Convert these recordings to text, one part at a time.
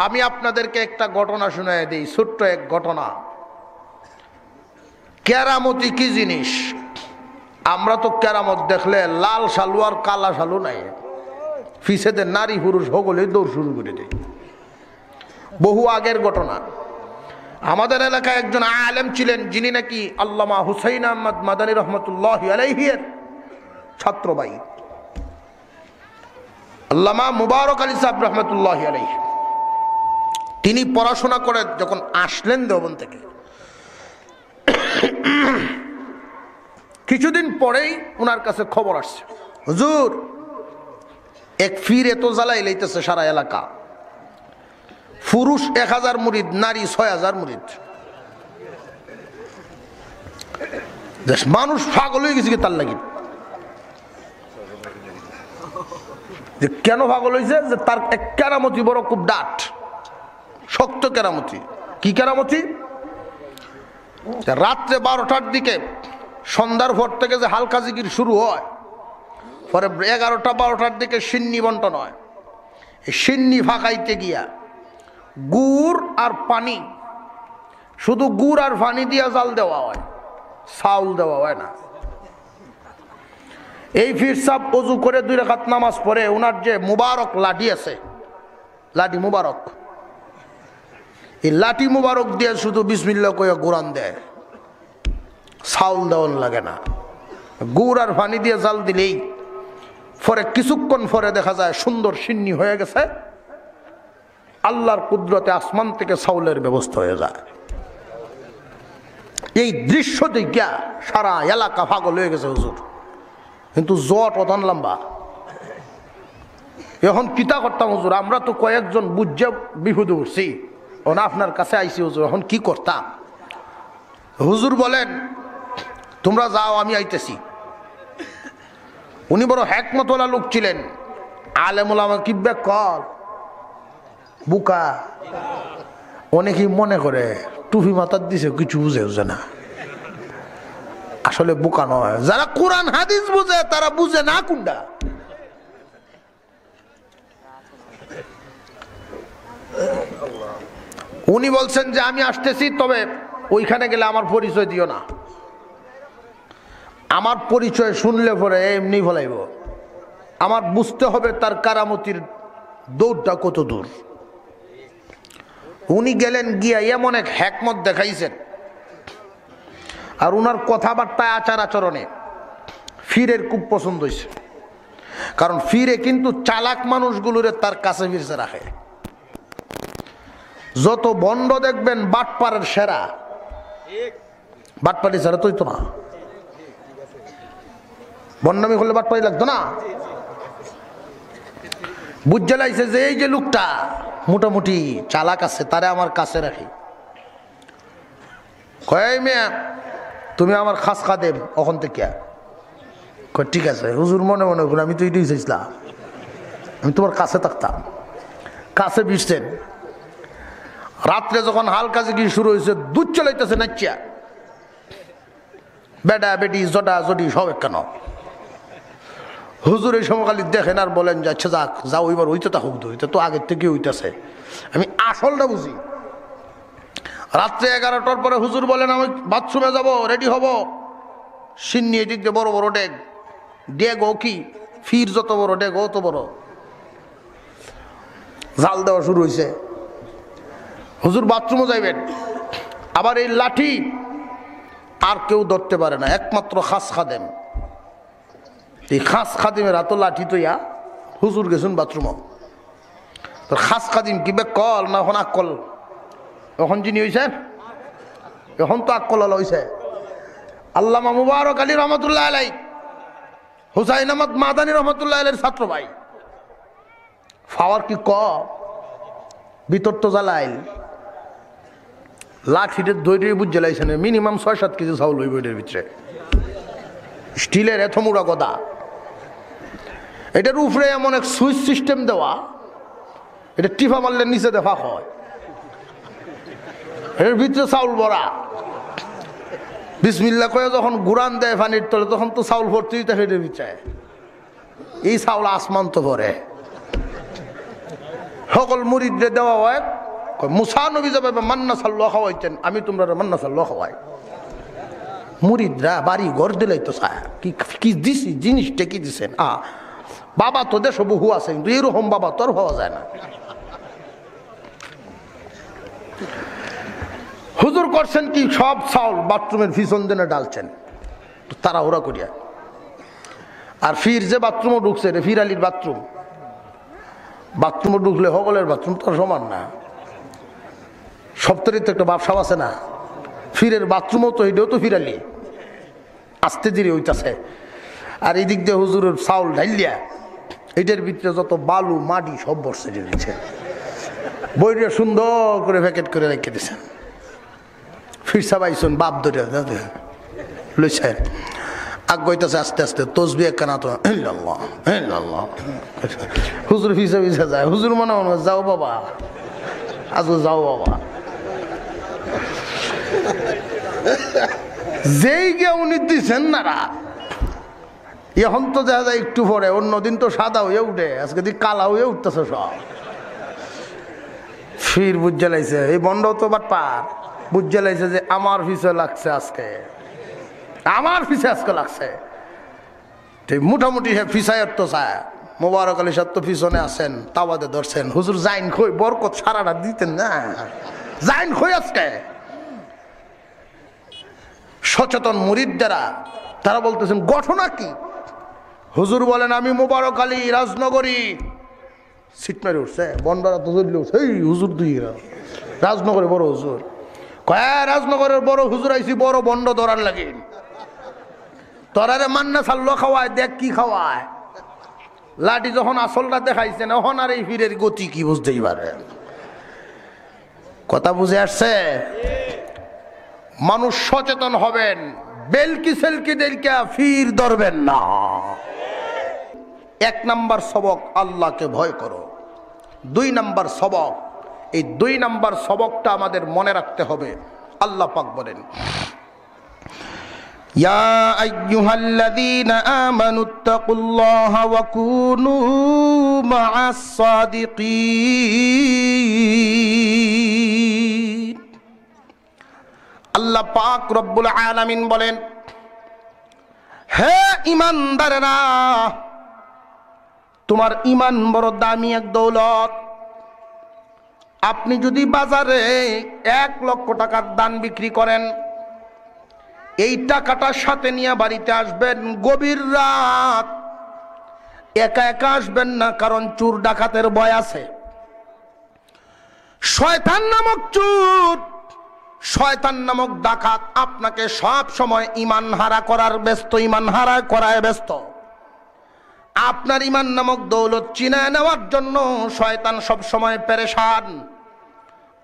আমি আপনাদেরকে একটা ঘটনা শোনায় দিই, ছোট্ট এক ঘটনা। কেরামতি কি জিনিস? আমরা তো কেরামত দেখলে লাল শালু আর কালা শালু নাই, ফিসেদের নারী পুরুষ সকলে দৌড় শুরু করে দেয়। বহু আগের ঘটনা। আমাদের এলাকায় একজন আলেম ছিলেন, যিনি নাকি আল্লামা হুসাইন আহমদ মাদানী রহমতুল্লাহ আলাইহির ছাত্র ভাই, আল্লামা মুবারক আলী সাহেব রহমতুল্লাহ আলাইহি। তিনি পড়াশোনা করে যখন আসলেন দেওবন্দ থেকে, কিছুদিন পরেই ওনার কাছে খবর আসছে, হুজুর এক ফির এত জ্বালাই লইতেছে সারা এলাকা, পুরুষ 1000 মুরিদ, নারী 6000 মুরিদ। মানুষ পাগল হয়ে গেছে তার লাগি। যে কেন পাগল হয়েছে? যে তার এক কেরামতি বড় খুব ডাট, শক্ত কেরামতি। কি কেরামতি? রাত্রে 12টার দিকে, সন্ধ্যার পর থেকে যে হালকা জিকির শুরু হয়, পরে 11টা 12টার দিকে সিন্নি বন্টন হয়। এই সিন্নি ফাঁকাইতে গিয়া গুড় আর পানি, শুধু গুড় আর পানি দিয়া জাল দেওয়া হয়, চাউল দেওয়া হয় না। এই ফির সাহেব অজু করে 2 রাকাত নামাজ পড়ে, ওনার যে মুবারক লাঠি আছে, লাঠি মুবারক, এই লাঠি মুবারক দিয়ে শুধু বিসমিল্লাহ কইয়া কোরআন দেয়, চাউল দেওয়ান লাগে না। গুড় আর পানি দিয়ে জাল দিলেই পরে কিছুক্ষণ পরে দেখা যায় সুন্দর সিন্নি হয়ে গেছে। আল্লাহর কুদরতে আসমান থেকে চাউলের ব্যবস্থা হয়ে যায়। এই দৃশ্য দেখিয়া সারা এলাকা পাগল হয়ে গেছে হুজুর। কিন্তু জট অধান লম্বা। এখন কিতা করতাম হুজুর? আমরা তো কয়েকজন বুঝে বিহুদে উঠছি, ওনা আপনার কাছে আইসি হুজুর, এখন কি করতাম? হুজুর বলেন, তোমরা যাও, আমি আইতেছি। উনি বড় হেকমতওয়ালা লোক ছিলেন, আলেমুল আমার কিব্বে কল বুকা। অনেকেই মনে করে টুপি মাথার দিছে কিছু বুঝে না, আসলে বুকা নয়। যারা কোরআন হাদিস বুঝে তারা বুঝে না কুন্ডা। উনি বলছেন যে আমি আসতেছি, তবে ওইখানে গেলে আমার পরিচয় দিও না। আমার পরিচয় শুনলে পরে এমনি ফলাইব। আমার বুঝতে হবে তার কারামতির দৌড়টা কত দূর। উনি গেলেন, গিয়া এমন এক হেকমত দেখাইছেন, আর উনার কথাবার্তায় আচার আচরণে ফিরের খুব পছন্দ হয়েছে। কারণ ফিরে কিন্তু চালাক মানুষগুলোরে তার কাছে ফিরছে রাখে। যত বন্ড দেখবেন বাটপারের সেরা, বাটপারি ছাড়া তুই তো না, বন্ডামি করলে বাটপারি লাগতো না। বুঝে লাইছে যে এই যে লোকটা মোটামুটি চালাক আছে, তারে আমার কাছে রাখি। কয় মেয়া তুমি আমার খাস খাদেম, ওখান থেকে ঠিক আছে হুজুর, মনে মনে করুন আমি তো এটাই চাইছিলাম, আমি তোমার কাছে থাকতাম। কাছে বিছছেন। রাত্রে যখন হালকা জিকির শুরু হয়েছে, দুধ চলাইতেছে নাচিয়া, বেডা বেটি জটা জটি সব কেন। হুজুর এই সমকালী দেখেন আর বলেন যে আচ্ছা যাক, যাও এবার হইতে থাকুক, হইতে তো আগের থেকে হইতেছে, আমি আসলটা বুঝি। রাত্রে 11টার পরে হুজুর বলেন আমি বাথরুমে যাব, রেডি হব। সিন্নি এদিক দিয়ে বড় বড় ডেগ, ডেগ ও কি ফির যত বড় ডেগ অত বড়, জাল দেওয়া শুরু হয়েছে। হুজুর বাথরুমে যাইবেন, আবার এই লাঠি আর কেউ ধরতে পারে না, একমাত্র খাস খাদেম। এই খাস খাদিমের হাত লাঠি তো ইয়া হুজুর গেছুন বাথরুমও। তো খাস খাদিম কিবে কল না এখন আকল, এখন যিনি হয়েছে এখন তো আকল হয়েছে আল্লামা মুবারক আলী রহমতুল্লাহ আলাই, হুসাইন আহমদ মাদানী রহমতুল্লাহ আলের ছাত্র ভাই। ফাওয়ার কি ক ভিতর তো জ্বালাইল, লাঠিতে দৈরে বুঝ জ্বালাইছেন, মিনিমাম 6-7 কেজি চাউল হইব এটার ভিতরে। স্টিলের এত মুড়া গদা, এটার উপরে এমন এক সুইচ সিস্টেম দেওয়া, এটা টিফা মারলে নিচে দেখা হয়, এর ভিতরে চাউল ভরা। বিসমিল্লাহ কয়ে যখন গুরান দেয় পানির তলে, তখন তো চাউল ভর্তি থাকে এটার ভিতরে। এই চাউল আসমান তো ভরে। সকল মুরিদরে দেওয়া হয়। মুসা নবী যাবে মান্না সাল্লাহ খাওয়াইতেন, আমি তোমরা মান্না সাল্লাহ খাওয়াই। মুরিদরা বাড়ি ঘর দিলাই তো চায় কি কি দিছি, জিনিসটা কি দিছেন? বাবা তো দেশ বহু আছে, কিন্তু এরকম বাবা তোর পাওয়া যায় না। হুজুর করছেন কি, সব চাউল বাথরুমের পিছন দিনে ডালছেন তারা ওরা করিয়া। আর ফির যে বাথরুমও ঢুকছে রে, ফির আলীর বাথরুমও ঢুকলে সকলের বাথরুম তো সমান না, সপ্তাহে তো একটা ব্যবসা আছে না। ফিরের বাথরুমও তো এটাও তো ফিরালি আস্তে ধীরে হইতাছে। আর এই দিক দিয়ে হুজুরের চাউল ঢাইলিয়া এটার ভিতরে যত বালু মাটি সব বর্ষে দিচ্ছে, বইটা সুন্দর করে প্যাকেট করে রেখে দিয়েছেন। ফিরসা পাইছেন বাপ ধরে লইছেন, আগ গইতেছে আস্তে আস্তে তসবি একখানা তো হুজুর ফিসা ফিসা যায়। হুজুর মনে মনে যাও বাবা, আজকে যাও বাবা। যেই গে উনি দিচ্ছেন না রাত, এখন তো দেখা যায় একটু পরে, অন্যদিন তো সাদা হয়ে উঠে, আজকে দিক কালা হয়ে উঠতেছে সব। ফির বুঝে লাইছে এই বন্ড তো বাট পার, বুঝে লাইছে যে আমার পিছে লাগছে আজকে, আমার পিছে আজকে লাগছে। ঠিক মোটামুটি হে ফিসায়ের তো চায় মোবারক আলী সাহেব তো পিছনে আছেন, তাওয়াদে ধরছেন। হুজুর জাইন খই বরকত সারাটা দিতেন না, জাইন খই আজকে। সচেতন মুরিদ যারা তারা বলতেছেন ঘটনা কি? হুজুর বলেন আমি মোবারক আলী রাজনগরী। সিট মেরে উঠছে বন্ডারা তো ধরলে উঠছে, এই হুজুর দুই রাজনগরে বড় হুজুর। কয় রাজনগরের বড় হুজুর আইসি বড় বন্ড ধরার লাগে, তোরারে মান্না সাল্লো খাওয়ায়, দেখ কি খাওয়ায়। লাঠি যখন আসলটা দেখাইছেন এখন আর এই ফিরের গতি কি বুঝতেই পারে। কথা বুঝে আসছে? মানুষ সচেতন হবেন, বেলকি সেলকি দেলকা ফির ধরবেন না। এক নাম্বার সবক আল্লাহকে ভয় করো। 2 নাম্বার সবক, এই 2 নাম্বার সবকটা আমাদের মনে রাখতে হবে। আল্লাহ পাক বলেন ইয়া আইয়ুহাল্লাযীনা আমানুত্তাকুল্লাহা ওয়া কুনু মা'আস সাদিকিন। আল্লাহ পাক রব্বুল আলামিন বলেন, হে ঈমানদারেরা, তোমার ঈমান বড় দামি এক দৌলত। আপনি যদি বাজারে 1 লক্ষ টাকার ধান বিক্রি করেন, এই টাকাটার সাথে নিয়ে বাড়িতে আসবেন গভীর রাত। একা একা আসবেন না, কারণ চোর ডাকাতের ভয় আছে। শয়তান নামক চোর, শয়তান নামক ডাকাত আপনাকে সব সময় ঈমান হারা করার ব্যস্ত, ঈমান হারা করায় ব্যস্ত। আপনার ঈমান নামক দৌলত চিনায় নেওয়ার জন্য শয়তান সব সময় পেরেশান।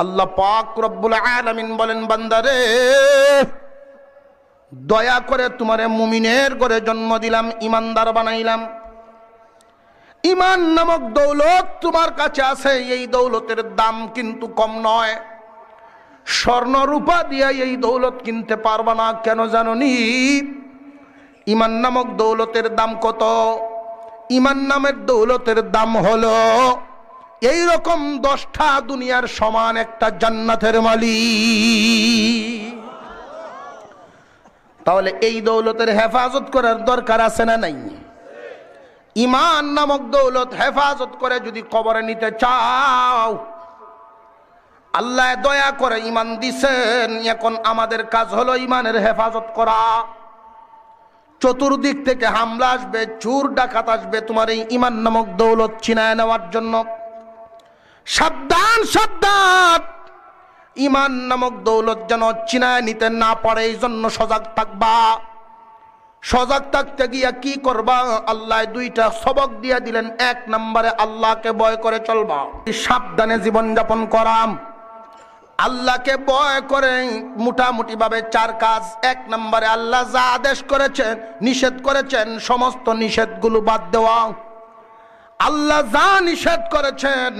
আল্লাহ পাক রব্বুল আলামিন বলেন, বান্দারে দয়া করে তোমারে মুমিনের ঘরে জন্ম দিলাম, ঈমানদার বানাইলাম। ঈমান নামক দৌলত তোমার কাছে আছে, এই দৌলতের দাম কিন্তু কম নয়। স্বর্ণ রূপা দিয়া এই দৌলত কিনতে পারবা না। কেন জানোনি? ঈমান নামক দৌলতের দাম কত? ঈমান নামের দৌলতের দাম হলো এই রকম 10টা দুনিয়ার সমান একটা জান্নাতের মালিক। তাহলে এই দৌলতের হেফাজত করার দরকার আছে না নাই? ঈমান নামক দৌলত হেফাজত করে যদি কবরে নিতে চাও, আল্লাহ দয়া করে ঈমান দিছেন, এখন আমাদের কাজ হলো ঈমানের হেফাজত করা। চতুর্দিক থেকে হামলা আসবে, চোর ডাকাত আসবে তোমার এই ঈমান নামক দৌলত ছিনায় নেওয়ার জন্য। সাবধান সাবধান, ঈমান নামক দৌলত যেন ছিনায় নিতে না পারে, এই জন্য সজাগ থাকবা। সজাগ থাকতে গিয়া কি করবা? আল্লাহ 2টা সবক দিয়া দিলেন। 1 নম্বরে আল্লাহকে ভয় করে চলবা, সাবধানে জীবন যাপন করাম। আল্লাহকে ভয় করে মোটামুটি ভাবে 4 কাজ। 1 নম্বরে আল্লাহ যা আদেশ করেছেন, নিষেধ করেছেন, সমস্ত নিষেধগুলো বাদ দেওয়া। আল্লাহ যা নিষেধ করেছেন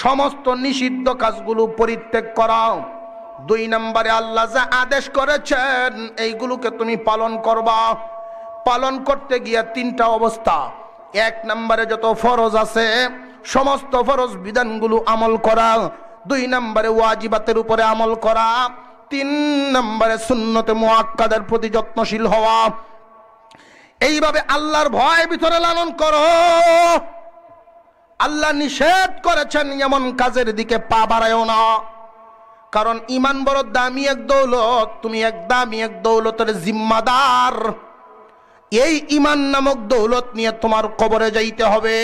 সমস্ত নিষিদ্ধ কাজগুলো পরিত্যাগ করা। 2 নম্বরে আল্লাহ যা আদেশ করেছেন এইগুলোকে তুমি পালন করবা। পালন করতে গিয়া 3টা অবস্থা। 1 নম্বরে যত ফরজ আছে সমস্ত ফরজ বিধানগুলো আমল করা, 2 নম্বরে ওয়াজিবাতের উপরে আমল করা, 3 নম্বরে সুন্নতে মুআক্কাদের প্রতি যত্নশীল হওয়া। এইভাবে আল্লাহর ভয় ভিতরে লালন করো। আল্লাহ নিষেধ করেছেন এমন কাজের দিকে পা বাড়ায়ও না, কারণ ঈমান বড় দামি এক দৌলত, তুমি এক দামি এক দৌলতের জিম্মাদার। এই ঈমান নামক দৌলত নিয়ে তোমার কবরে যাইতে হবে।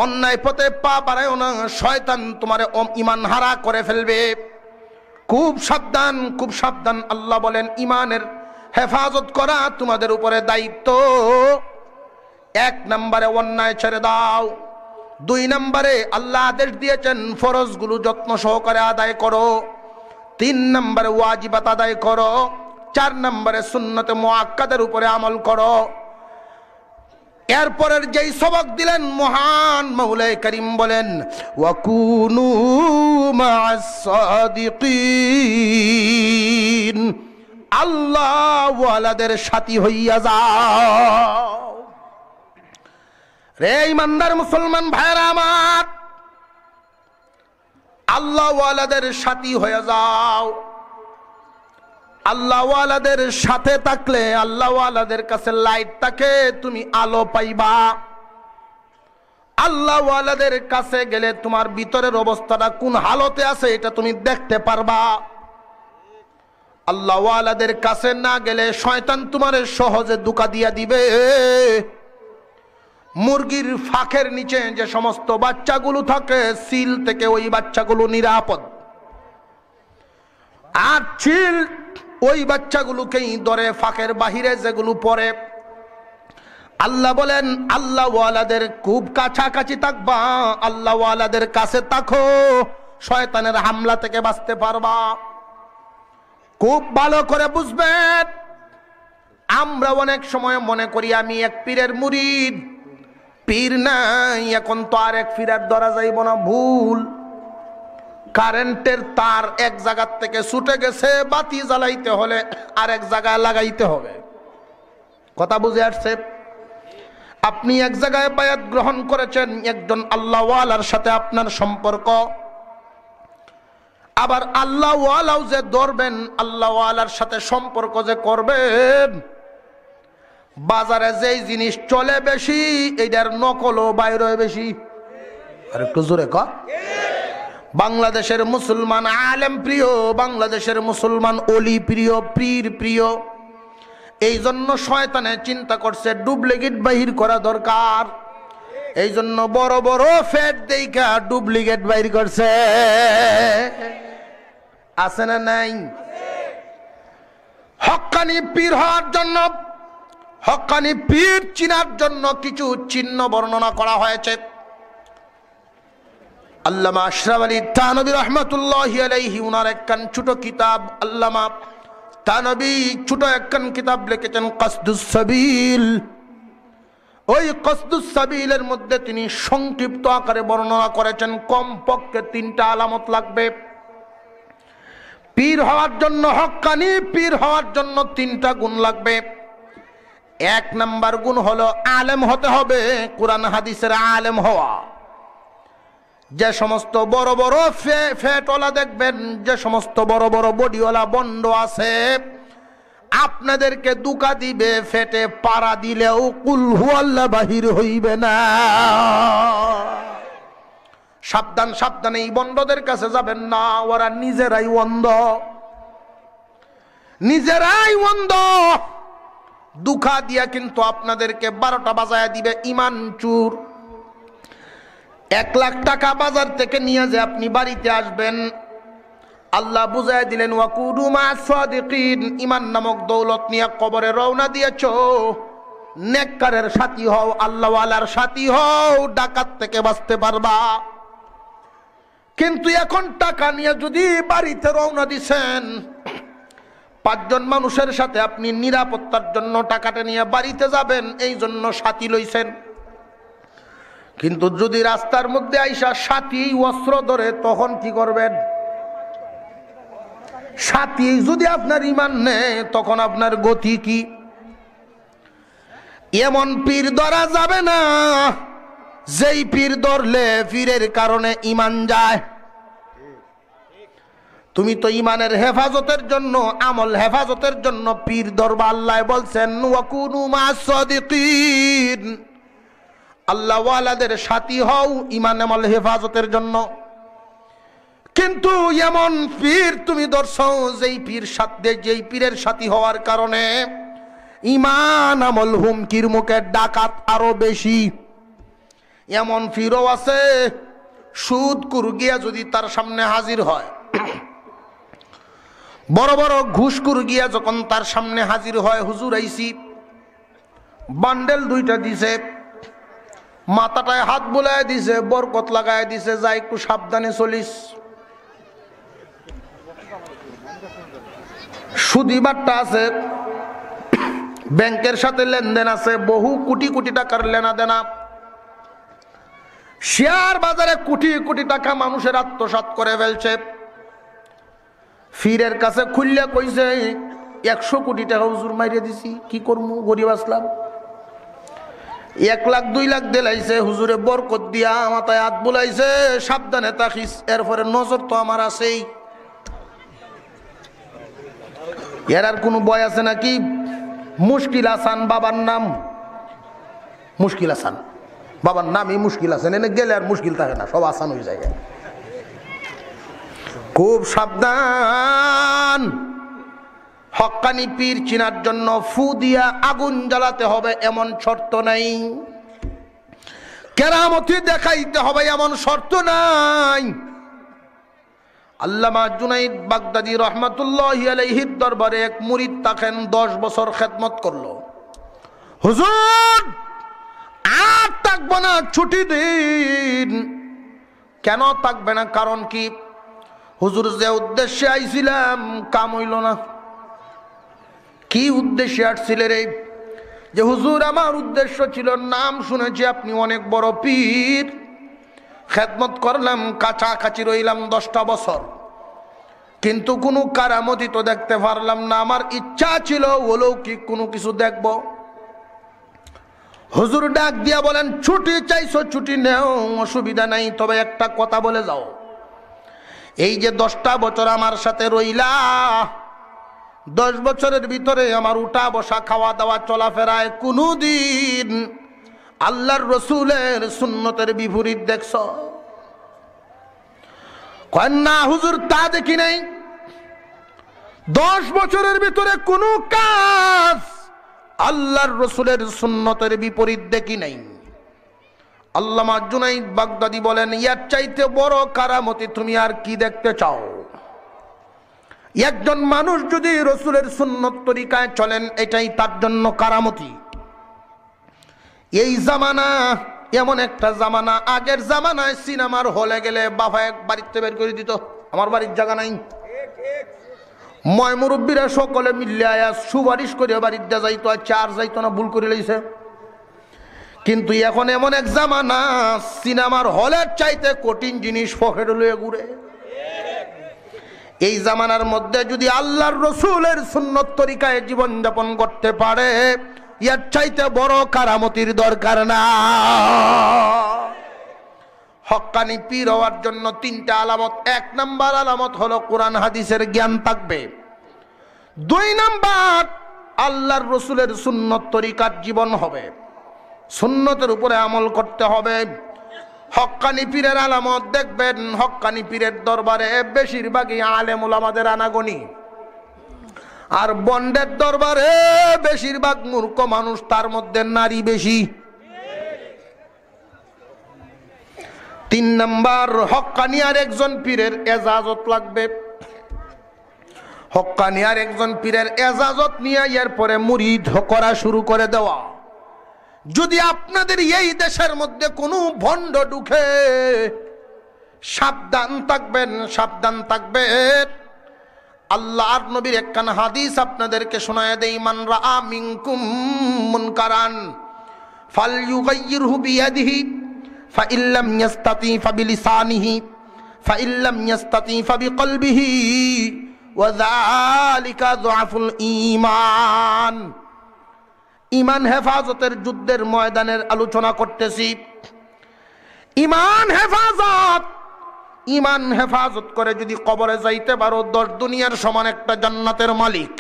অন্যায় পথে পা বাড়ায়ও না, শয়তান তোমার ঈমান হারা করে ফেলবে। খুব সাবধান, খুব সাবধান। আল্লাহ বলেন ঈমানের হেফাজত করা তোমাদের উপরে দায়িত্ব। 1 নম্বরে অন্যায় ছেড়ে দাও, 2 নম্বরে আল্লাহ আদেশ দিয়েছেন ফরজগুলো যত্ন সহকারে আদায় করো, 3 নম্বরে ওয়াজিবাত আদায় করো, 4 নম্বরে সুন্নতে মুআক্কাদের উপরে আমল করো। এরপরের যেই সবক দিলেন মহান মাওলাই করিম বলেন ওয়াকুনু মা'আস সাদিকিন, আল্লাহ ওয়ালাদের সাথী হইয়া যাও। রে ইমানদার মুসলমান ভাইরা আমার, আল্লাহ ওয়ালাদের সাথী হয়ে যাও। আল্লাহ ওয়ালাদের সাথে থাকলে, আল্লাহ ওয়ালাদের কাছে লাইট থাকে, তুমি আলো পাইবা। আল্লাহ ওয়ালাদের কাছে গেলে তোমার ভিতরের অবস্থাটা কোন হালতে আছে এটা তুমি দেখতে পারবা। আল্লাহ ওয়ালাদের কাছে না গেলে শয়তান তোমার সহজে ধোঁকা দিয়া দিবে। মুরগির ফাঁকের নিচে যে সমস্ত বাচ্চাগুলো থাকে, সিল থেকে ওই বাচ্চাগুলো নিরাপদ, আর চিল ওই বাচ্চাগুলোকেই ধরে ফাঁকের বাহিরে যেগুলো পড়ে। আল্লাহ বলেন আল্লাহ ওয়ালাদের খুব কাছাকাছি থাকবা, আল্লাহ ওয়ালাদের কাছে থাকো, শয়তানের হামলা থেকে বাঁচতে পারবা। খুব ভালো করে বুঝবেন, আমরা অনেক সময় মনে করি আমি এক পীরের মুরিদ, পীর নাই এখন তো আর এক পীরের ধরা যাইব না, ভুল। কারেন্টের তার এক জায়গার থেকে ছুটে গেছে, বাতি জ্বালাইতে হলে আরেক জায়গায় লাগাইতে হবে। কথা বুঝে আসছে? আপনি এক জায়গায় বায়াত গ্রহণ করেছেন, একজন আল্লাহ ওয়ালার সাথে আপনার সম্পর্ক, আবার আল্লাহ ওয়ালাও যে ধরবেন, আল্লাহ ওয়ালার সাথে সম্পর্ক যে করবেন, বাজারে যেই জিনিস চলে বেশি এইটার নকলও বাইরে বেশি। আর একটু জোরে ক। বাংলাদেশের মুসলমান আলেম প্রিয়, বাংলাদেশের মুসলমান অলি প্রিয়, পীর প্রিয়। এই জন্য শয়তানে চিন্তা করছে ডুপ্লিকেট বাহির করা দরকার, এই জন্য বড় বড় ফ্যাট দেইখা ডুপ্লিকেট বাহির করছে। আছে না নাই? হক্কানি পীর হওয়ার জন্য, হক্কানি পীর চিনার জন্য কিছু চিহ্ন বর্ণনা করা হয়েছে। আল্লামা আশরাফ আলী থানভী রহমাতুল্লাহি আলাইহি উনার একখান ছোট কিতাব, আল্লামা থানভী ছোট একখান কিতাব লিখেছেন কসদুস সাবিল। ওই কসদুস সাবিলের মধ্যে তিনি সংক্ষিপ্ত আকারে বর্ণনা করেছেন কমপক্ষে 3টা আলামত লাগবে পীর হওয়ার জন্য। হক্কানি পীর হওয়ার জন্য 3টা গুণ লাগবে। 1 নাম্বার গুণ হলো আলেম হতে হবে, কোরআন হাদিসের আলেম হওয়া। যে সমস্ত বড় বড় ফ্যাটওয়ালা দেখবেন, যে সমস্ত বড় বড় বডিওয়ালা বন্ড আছে, আপনাদেরকে দুকা দিবে, ফেটে পাড়া দিলেও কুল হুয়াল্লাহ বাহির হইবে না। সাবধান, সাবধান, এই বন্ডদের কাছে যাবেন না, ওরা নিজেরাই অন্ধ, নিজেরাই অন্ধ। দুকা দিয়া কিন্তু আপনাদেরকে 12টা বাজায় দিবে, ইমান চুর। 1 লাখ টাকা বাজার থেকে নিয়ে যে আপনি বাড়িতে আসবেন, আল্লাহ বুঝায় দিলেন ওয়াকুনু মা'আস সাদিকিন, ঈমান নামক দৌলত নিয়ে কবরে রওনা দিয়েছ, নেককারের সাথী হও, আল্লাহ ওয়ালার সাথী হও, ডাকাত থেকে বাঁচতে পারবা। কিন্তু এখন টাকা নিয়ে যদি বাড়িতে রওনা দিছেন, 5 জন মানুষের সাথে আপনি নিরাপত্তার জন্য টাকাটা নিয়ে বাড়িতে যাবেন, এই জন্য সাথী লইছেন। কিন্তু যদি রাস্তার মধ্যে আইসা সাথী অস্ত্র ধরে, তখন কি করবেন? সাথী যদি আপনার ঈমান নেই, তখন আপনার গতি কি? এমন পীর ধরা যাবে না যেই পীর ধরলে পীরের কারণে ঈমান যায়। তুমি তো ঈমানের হেফাজতের জন্য, আমল হেফাজতের জন্য পীর ধরবা। আল্লাহ বলছেন ওয়াকুনু মা'আস সাদিকিন, আল্লাহ ওয়ালাদের সাথী হও ঈমান আমল হেফাজতের জন্য। কিন্তু এমন পীর তুমি ধরছো যেই পীরের সাথী হওয়ার কারণে ঈমান আমল হুমকির মুখে ডাকাত আরো বেশি। এমন পীরও আছে সুদখোর গিয়া যদি তার সামনে হাজির হয়, বড় বড় ঘুষখোর গিয়া যখন তার সামনে হাজির হয়, হুজুর আইছি, বান্ডেল দুইটা দিছে, মাথাটায় হাত বুলায় দিছে, বরকত লাগায় দিছে, যা একটু সাবধানে চলিস। সুদিবারটা আছে, ব্যাংকের সাথে লেনদেন আছে, বহু কোটি কোটি টাকার লেনা দেনা, শেয়ার বাজারে কোটি কোটি টাকা মানুষের আত্মসাৎ করে ফেলছে। ফিরের কাছে খুললে কইছে 100 কোটি টাকা হুজুর মাইরে দিছি, কি করবো, গরিব আসলাম। 1 লাখ 2 লাখ দিলাইছে, হুজুরে বরকত দিয়া মাথায় হাত বুলাইছে, সাবধানে তাকিস, এরপরে নজর তো আমার আছেই। এর আর কোনো বয় আছে নাকি? মুশকিল হাসান বাবার নাম, মুশকিল হাসান বাবার নামই মুশকিল হাসান। এনে গেলে আর মুশকিল থাকে না, সব আসান হয়ে যায়। খুব সাবধান। হক্কানি পীর চিনার জন্য ফু দিয়া আগুন জ্বালাতে হবে এমন শর্ত নাই, কেরামতি দেখাইতে হবে এমন শর্ত নাই। আল্লামা জুনাইদ বাগদাদী রহমাতুল্লাহি আলাইহির দরবারে এক মুরিদ থাকেন, 10 বছর খেদমত করলো। হুজুর আর থাকবো না, ছুটি দিন। কেন থাকবে না, কারণ কি? হুজুর যে উদ্দেশ্যে আইছিলাম কাম হইল না। কি উদ্দেশ্যে আসছিলে রে? যে হুজুর আমার উদ্দেশ্য ছিল, নাম শুনেছি আপনি অনেক বড় পীর, খেদমত করলাম, কাছাকাছি রইলাম 10টা বছর, কিন্তু কোনো কারামতি তো দেখতে পারলাম না। আমার ইচ্ছা ছিল অলৌকিক কোনো কিছু দেখব। হুজুর ডাক দিয়া বলেন, ছুটি চাইছো, ছুটি নেও, অসুবিধা নাই, তবে একটা কথা বলে যাও। এই যে 10টা বছর আমার সাথে রইলা, 10 বছরের ভিতরে আমার উঠা বসা, খাওয়া দাওয়া, চলাফেরায় কোনদিন আল্লাহর রসুলের সুন্নতের বিপরীত দেখছ? না হুজুর, তা দেখি নাই। 10 বছরের ভিতরে কোনো কাজ আল্লাহর রসুলের সুন্নতের বিপরীত দেখি নাই। আল্লামা জুনাইদ বাগদাদী বলেন, এর চাইতে বড় কারামতি তুমি আর কি দেখতে চাও? একজন মানুষ যদি রসুলের সুন্নত তরিকায় চলেন, এটাই তার জন্য কারামতি। এই জামানা এমন একটা জামানা, আগের জামানায় সিনেমার হলে গেলে বাবা এক বাড়িতে বের করে দিত, আমার বাড়ির জায়গা নাই। ময় মুরব্বীরা সকলে মিললে আয়া সুপারিশ করে বাড়িতে যাইতো, আর যাইতো না, ভুল করে লইছে। কিন্তু এখন এমন এক জামানা, সিনেমার হলের চাইতে কঠিন জিনিস পকেটে লয়ে ঘুরে। এই জামানার মধ্যে যদি আল্লাহর রসুলের সুন্নত তরিকায় জীবন যাপন করতে পারে, এর চাইতে বড় কারামতির দরকার না। হক্কানি পীর হওয়ার জন্য 3টা আলামত। 1 নাম্বার আলামত হলো কোরআন হাদিসের জ্ঞান থাকবে। 2 নাম্বার আল্লাহর রসুলের সুন্নত তরিকার জীবন হবে, সুন্নতের উপরে আমল করতে হবে। হক্কানি পীরের আলামত দেখবেন, হক্কানি পীরের দরবারে বেশিরভাগই আলেম ওলামাদের আনাগনি, আর বন্ডের দরবারে বেশিরভাগ মূর্খ মানুষ, তার মধ্যে নারী বেশি। 3 নাম্বার, হক্কানিয়ার একজন পীরের এজাজত লাগবে। হক্কানিয়ার একজন পীরের এজাজত নিয়ে এরপরে মুরিদ করা শুরু করে দেওয়া। যদি আপনাদের এই দেশের মধ্যে কোনো ভণ্ড ঢুকে, সাবধান থাকবেন, সাবধান থাকবেন। আল্লাহর নবীর একখান হাদিস আপনাদেরকে শোনায় দেই, মান রাআ মিনকুম মুনকারান ফালইউগাইয়িরহু বিয়াদিহি ফাইল্লাম ইয়াস্তাতি ফাবিলিসানিহি ফাইল্লাম ইয়াস্তাতি ফাবিকলবিহি ওয়া যালিকা যুআফুল ঈমান। ঈমান হেফাজতের যুদ্ধের ময়দানের আলোচনা করতেছি। ইমান হেফাজত, ইমান হেফাজত করে যদি কবরে যাইতে পারো 10 দুনিয়ার সমান একটা জান্নাতের মালিক।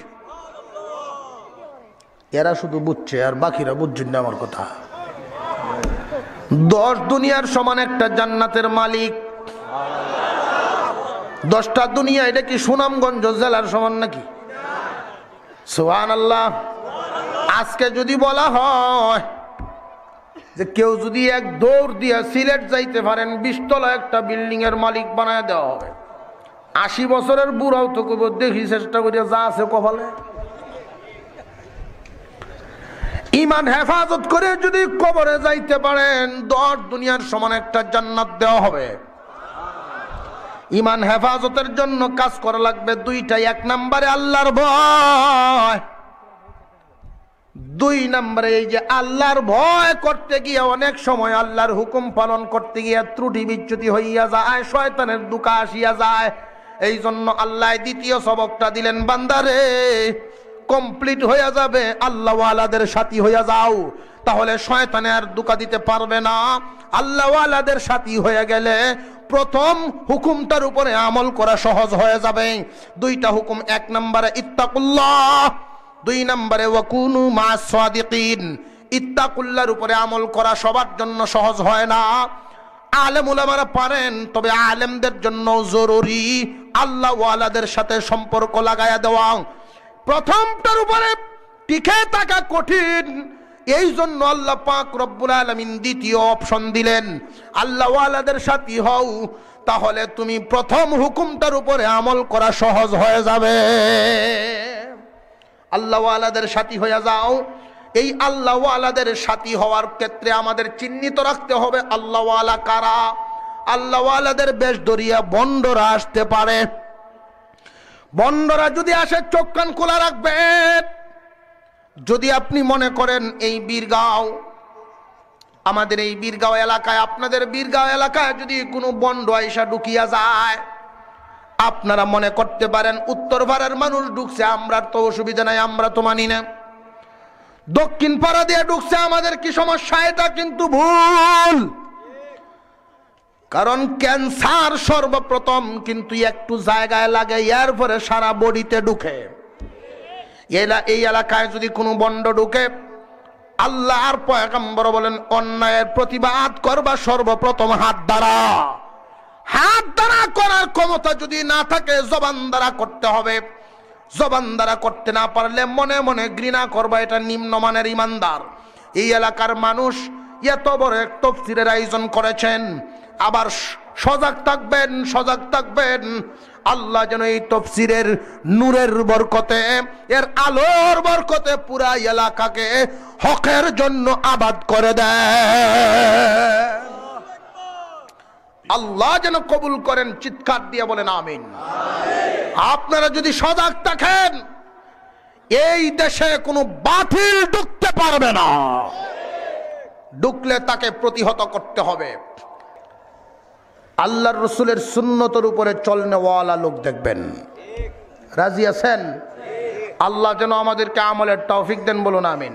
এরা শুধু বুঝছে আর বাকিরা বুঝছেন না আমার কথা। 10 দুনিয়ার সমান একটা জান্নাতের মালিক। 10টা দুনিয়া, এটা কি সুনামগঞ্জ জেলার সমান নাকি? সুবহানাল্লাহ। আজকে যদি বলা হয় যে কেউ যদি এক দৌড় দিয়া সিলেট যাইতে পারেন 20 তলা একটা বিল্ডিং এর মালিক বানায় দেওয়া হবে, 80 বছরের বুড়াও তো কইব দেখি চেষ্টা করিয়া যা আছে কপালে। ইমান হেফাজত করে যদি কবরে যাইতে পারেন 10 দুনিয়ার সমান একটা জান্নাত দেওয়া হবে। ইমান হেফাজতের জন্য কাজ করা লাগবে 2টা। 1 নম্বরে আল্লাহর ভয়, 2 নম্বরে এই যে আল্লাহর ভয় করতে গিয়ে অনেক সময় আল্লাহর হুকুম পালন করতে গিয়ে ত্রুটি বিচ্যুতি হইয়া যায়, শয়তানের দুকা আসিয়া যায়। এই জন্য আল্লাহ 2য় সবকটা দিলেন, বান্দারে কমপ্লিট হইয়া যাবে আল্লাহ ওয়ালাদের সাথী হইয়া যাও, তাহলে শয়তানে আর দুকা দিতে পারবে না। আল্লাহ ওয়ালাদের সাথী হয়ে গেলে প্রথম হুকুমটার উপরে আমল করা সহজ হয়ে যাবে। 2টা হুকুম, 1 নম্বরে ইত্তাকুল্লাহ, 2 নম্বরে ওয়াকুনু মা'আস সাদিকিন। ইত্তাকুল্লাহর উপরে আমল করা সবার জন্য সহজ হয় না, আলেম উলামারা পারেন, তবে আলেমদের জন্য জরুরি আল্লাহ ওয়ালাদের সাথে সম্পর্ক লাগায়া দেওয়া। প্রথমটার উপরে টিকে থাকা কঠিন, এই জন্য আল্লাহ পাক রব্বুল আলামিন 2য় অপশন দিলেন, আল্লাহ ওয়ালাদের সাথী হও, তাহলে তুমি প্রথম হুকুমটার উপরে আমল করা সহজ হয়ে যাবে। আল্লাহ ওয়ালাদের সাথী হয়ে যাও। এই আল্লাহ ওয়ালাদের সাথী হওয়ার ক্ষেত্রে আমাদের চিহ্নিত রাখতে হবে আল্লাহ ওয়ালা কারা। আল্লাহ ওয়ালাদের বেশ ধরিয়া বন্ডরা আসতে পারে। বন্ডরা যদি আসে চোখ কান খোলা রাখবেন। যদি আপনি মনে করেন এই বীরগাঁও, আমাদের এই বীরগাঁও এলাকায়, আপনাদের বীরগাঁও এলাকায় যদি কোনো বন্ড আইসা ঢুকিয়া যায়, আপনারা মনে করতে পারেন উত্তর পাড়ার মানুষ ঢুকছে, আমরা তো অসুবিধা নাই, আমরা তো মানি না। দক্ষিণ পাড়া দিয়ে ঢুকছে, আমাদের কি সমস্যা? এটা কিন্তু ভুল। কারণ ক্যান্সার সর্বপ্রথম কিন্তু একটু জায়গায় লাগে, এরপরে সারা বডিতে ঢুকে। এই এলাকায় যদি কোনো বন্ড ঢুকে, আল্লাহর পয়গম্বর বলেন অন্যায়ের প্রতিবাদ করবা সর্বপ্রথম হাত দ্বারা। হাত দ্বারা করার ক্ষমতা যদি না থাকে জবান দ্বারা করতে হবে। জবান দ্বারা করতে না পারলে মনে মনে ঘৃণা করবা, এটা নিম্নমানের ইমানদার। এই এলাকার মানুষ এত বড় এক তাফসীরের আয়োজন করেছেন, আবার সজাগ থাকবেন, সজাগ থাকবেন। আল্লাহ যেন এই তাফসীরের নূরের বরকতে, এর আলোর বরকতে পুরা এলাকাকে হকের জন্য আবাদ করে দেয়। আল্লাহ যেন কবুল করেন। চিৎকার দিয়ে বলেন আমিন। আপনারা যদি সজাগ থাকেন, এই দেশে কোনো বাতিল ঢুকতে পারবে না। ঢুকলে তাকে প্রতিহত করতে হবে। আল্লাহর রসুলের সুন্নতের উপরে চলনেওয়ালা লোক দেখবেন। রাজি আছেন? আল্লাহ যেন আমাদেরকে আমলের তৌফিক দেন, বলুন আমিন।